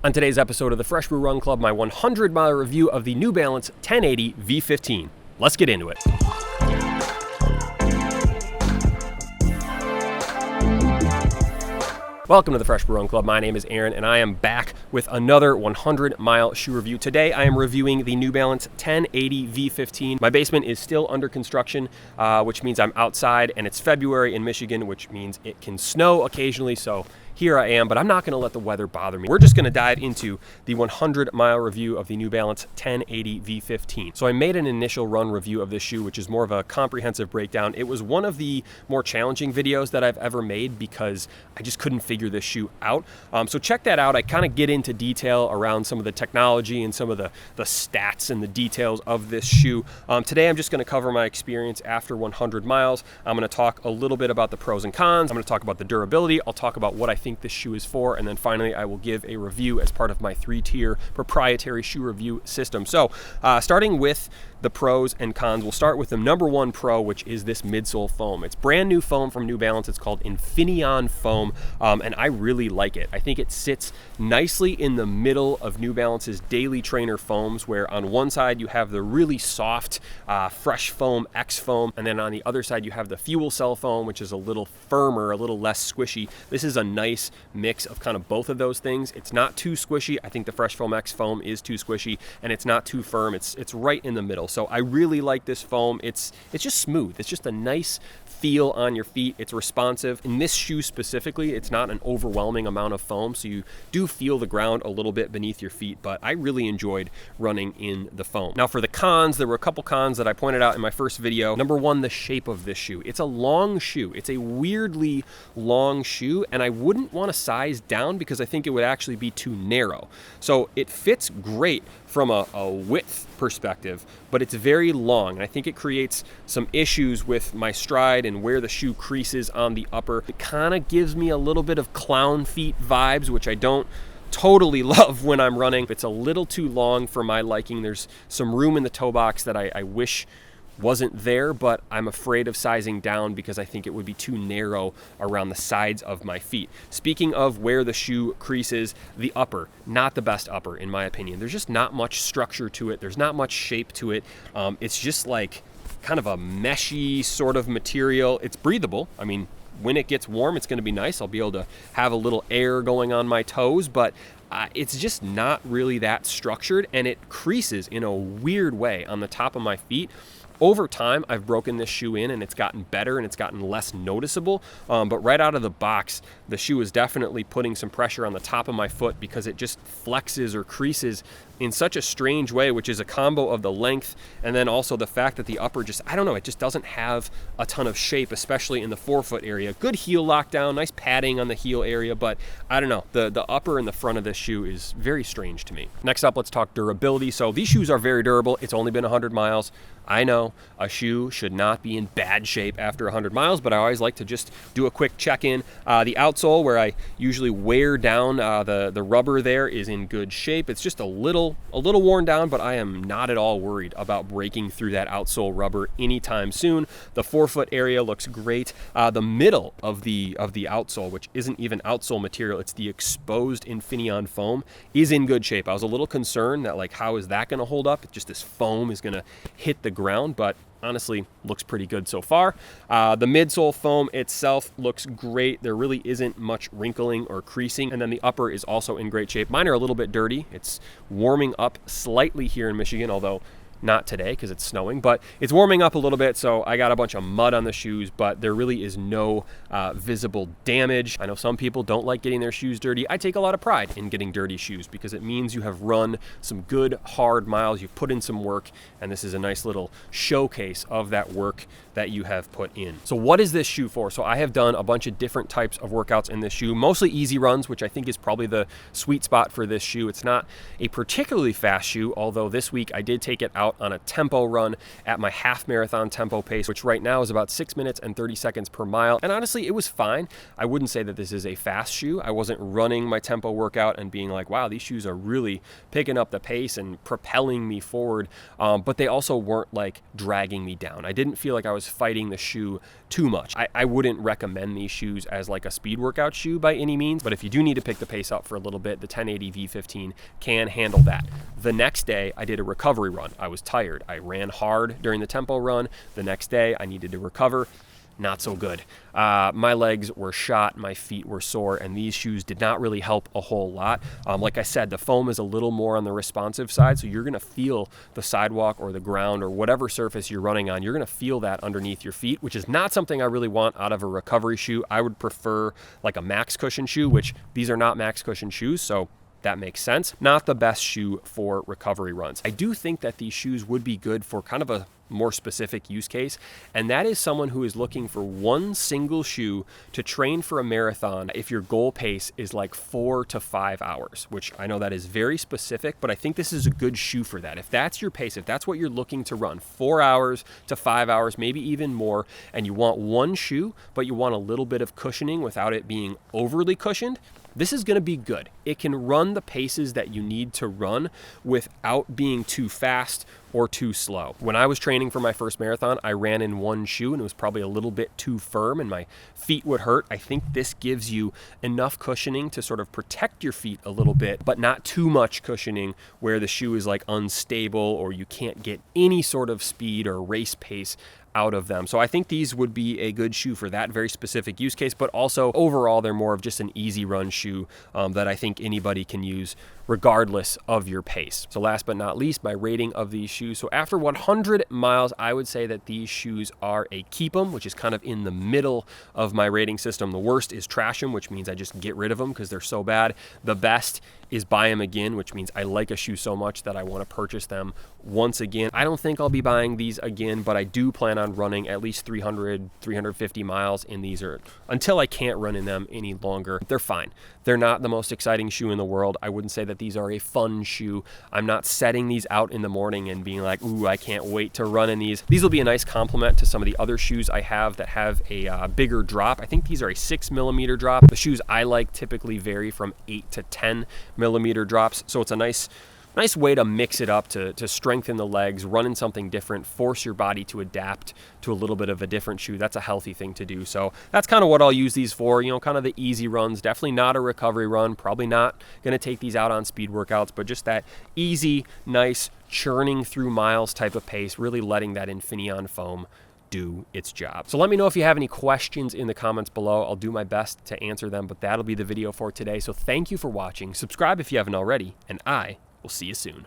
On today's episode of the Fresh Brew Run Club, my 100-mile review of the New Balance 1080 V15. Let's get into it. Welcome to the Fresh Brew Run Club. My name is Aaron, and I am back with another 100-mile shoe review. Today, I am reviewing the New Balance 1080 V15. My basement is still under construction, which means I'm outside, and it's February in Michigan, which means it can snow occasionally, so here I am, but I'm not going to let the weather bother me. We're just going to dive into the 100-mile review of the New Balance 1080 V15. So I made an initial run review of this shoe, which is more of a comprehensive breakdown. It was one of the more challenging videos that I've ever made because I just couldn't figure this shoe out. So check that out. I kind of get into detail around some of the technology and some of the stats and the details of this shoe. Today I'm just going to cover my experience after 100 miles. I'm going to talk a little bit about the pros and cons. I'm going to talk about the durability. I'll talk about what I think this shoe is for, and then finally I will give a review as part of my 3-tier proprietary shoe review system. So starting with the pros and cons, we'll start with the number one pro, which is this midsole foam. It's brand new foam from New Balance. It's called Infineon foam, and I really like it. I think it sits nicely in the middle of New Balance's daily trainer foams, where on one side you have the really soft fresh foam X foam, and then on the other side you have the fuel cell foam, which is a little firmer, a little less squishy. This is a nice mix of kind of both of those things. It's not too squishy. I think the fresh foam X foam is too squishy, and it's not too firm. It's right in the middle. So I really like this foam. It's just smooth. It's just a nice feel on your feet. It's responsive. In this shoe specifically, it's not an overwhelming amount of foam, so you do feel the ground a little bit beneath your feet, but I really enjoyed running in the foam. Now for the cons, there were a couple cons that I pointed out in my first video. Number one, the shape of this shoe. It's a long shoe. It's a weirdly long shoe, and I wouldn't want to size down because I think it would actually be too narrow. So it fits great from a width perspective, but it's very long, and I think it creates some issues with my stride and where the shoe creases on the upper. It kind of gives me a little bit of clown feet vibes, which I don't totally love when I'm running. It's a little too long for my liking. There's some room in the toe box that I wish wasn't there, but I'm afraid of sizing down because I think it would be too narrow around the sides of my feet. Speaking of where the shoe creases, the upper, not the best upper in my opinion. There's just not much structure to it. There's not much shape to it. It's just like kind of a meshy sort of material. It's breathable. I mean, when it gets warm, it's going to be nice. I'll be able to have a little air going on my toes, but it's just not really that structured, and it creases in a weird way on the top of my feet. Over time, I've broken this shoe in, and it's gotten better and it's gotten less noticeable. But right out of the box, the shoe is definitely putting some pressure on the top of my foot because it just flexes or creases in such a strange way, which is a combo of the length and then also the fact that the upper just, I don't know, it just doesn't have a ton of shape, especially in the forefoot area. Good heel lockdown, nice padding on the heel area, but I don't know, the upper and the front of this shoe is very strange to me. Next up, let's talk durability. So these shoes are very durable. It's only been 100 miles. I know a shoe should not be in bad shape after 100 miles, but I always like to just do a quick check-in. The outsole, where I usually wear down the rubber there, is in good shape. It's just a little worn down, but I am not at all worried about breaking through that outsole rubber anytime soon. The forefoot area looks great. The middle of the outsole, which isn't even outsole material, it's the exposed Infineon foam, is in good shape. I was a little concerned that, like, how is that going to hold up? Just this foam is going to hit the ground, but honestly looks pretty good so far. The midsole foam itself looks great. There really isn't much wrinkling or creasing, and then the upper is also in great shape. Mine are a little bit dirty. It's warming up slightly here in Michigan, although not today because it's snowing, but it's warming up a little bit, so I got a bunch of mud on the shoes, but there really is no visible damage. I know some people don't like getting their shoes dirty. I take a lot of pride in getting dirty shoes because it means you have run some good hard miles, you've put in some work, and this is a nice little showcase of that work that you have put in. So what is this shoe for? So I have done a bunch of different types of workouts in this shoe, mostly easy runs, which I think is probably the sweet spot for this shoe. It's not a particularly fast shoe, although this week I did take it out out on a tempo run at my half marathon tempo pace, which right now is about 6 minutes and 30 seconds per mile. And honestly, it was fine. I wouldn't say that this is a fast shoe. I wasn't running my tempo workout and being like, wow, these shoes are really picking up the pace and propelling me forward. But they also weren't like dragging me down. I didn't feel like I was fighting the shoe too much. I wouldn't recommend these shoes as like a speed workout shoe by any means, but if you do need to pick the pace up for a little bit, the 1080 V15 can handle that. The next day, I did a recovery run. I was tired. I ran hard during the tempo run. The next day, I needed to recover. Not so good. My legs were shot, my feet were sore, and these shoes did not really help a whole lot. Like I said, the foam is a little more on the responsive side, so you're gonna feel the sidewalk or the ground or whatever surface you're running on, you're gonna feel that underneath your feet, which is not something I really want out of a recovery shoe. I would prefer like a max cushion shoe, which these are not max cushion shoes, so that makes sense. Not the best shoe for recovery runs. I do think that these shoes would be good for kind of a more specific use case, and that is someone who is looking for one single shoe to train for a marathon if your goal pace is like 4 to 5 hours, which I know that is very specific, but I think this is a good shoe for that. If that's your pace, if that's what you're looking to run, 4 hours to 5 hours, maybe even more, and you want one shoe, but you want a little bit of cushioning without it being overly cushioned, this is going to be good. It can run the paces that you need to run without being too fast or too slow. When I was training for my first marathon, I ran in one shoe and it was probably a little bit too firm and my feet would hurt. I think this gives you enough cushioning to sort of protect your feet a little bit, but not too much cushioning where the shoe is like unstable or you can't get any sort of speed or race pace out of them. So I think these would be a good shoe for that very specific use case, but also overall they're more of just an easy run shoe that I think anybody can use regardless of your pace. So last but not least, my rating of these shoes. So after 100 miles, I would say that these shoes are a keep 'em, which is kind of in the middle of my rating system. The worst is trash 'em, which means I just get rid of them because they're so bad. The best is buy them again, which means I like a shoe so much that I want to purchase them once again. I don't think I'll be buying these again, but I do plan on running at least 300, 350 miles in these until I can't run in them any longer. They're fine. They're not the most exciting shoe in the world. I wouldn't say that these are a fun shoe. I'm not setting these out in the morning and being like, ooh, I can't wait to run in these. These will be a nice complement to some of the other shoes I have that have a bigger drop. I think these are a 6mm drop. The shoes I like typically vary from 8 to 10mm drops. So it's a nice way to mix it up, to strengthen the legs, run in something different, force your body to adapt to a little bit of a different shoe. That's a healthy thing to do. So that's kind of what I'll use these for, you know, kind of the easy runs. Definitely not a recovery run, probably not going to take these out on speed workouts, but just that easy, nice, churning through miles type of pace, really letting that Infineon foam do its job. So let me know if you have any questions in the comments below. I'll do my best to answer them, but that'll be the video for today. So thank you for watching. Subscribe if you haven't already, and I will see you soon.